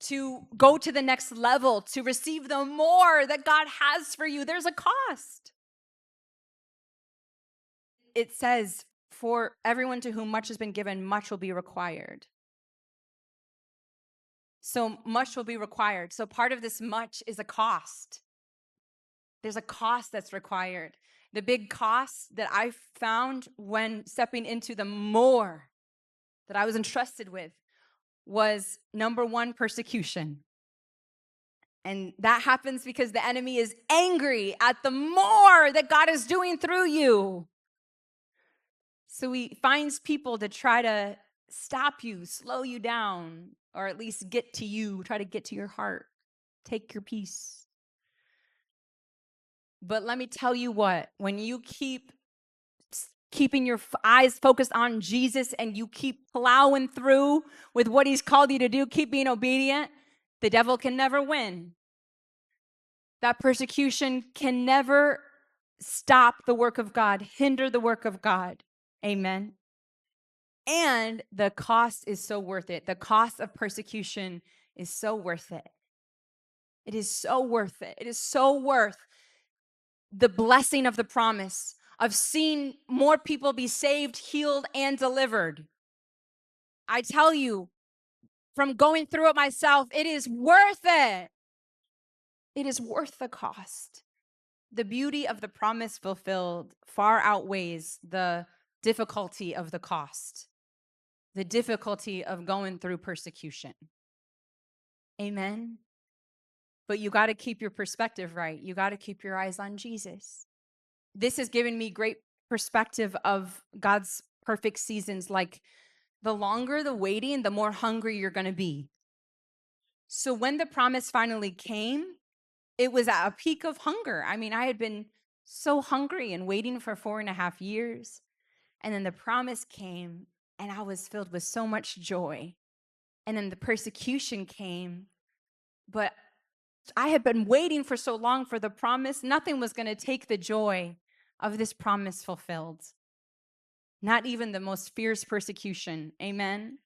to go to the next level, to receive the more that God has for you, there's a cost. It says, for everyone to whom much has been given, much will be required. So much will be required. So part of this much is a cost. There's a cost that's required. The big cost that I found when stepping into the more that I was entrusted with was, number one, persecution. And that happens because the enemy is angry at the more that God is doing through you. So he finds people to try to stop you, slow you down, or at least get to you, try to get to your heart, take your peace. But let me tell you what, when you keeping your eyes focused on Jesus and you keep plowing through with what he's called you to do, keep being obedient, the devil can never win. That persecution can never stop the work of God, hinder the work of God. Amen. And the cost is so worth it. The cost of persecution is so worth it. It is so worth it. It is so worth the blessing of the promise of seeing more people be saved, healed, and delivered. I tell you, from going through it myself, it is worth it. It is worth the cost. The beauty of the promise fulfilled far outweighs the difficulty of the cost, the difficulty of going through persecution. Amen. But you got to keep your perspective right. You got to keep your eyes on Jesus. This has given me great perspective of God's perfect seasons. Like, the longer the waiting, the more hungry you're going to be. So when the promise finally came, it was at a peak of hunger. I mean, I had been so hungry and waiting for 4.5 years. And then the promise came, and I was filled with so much joy. And then the persecution came, but I had been waiting for so long for the promise. Nothing was going to take the joy of this promise fulfilled. Not even the most fierce persecution. Amen.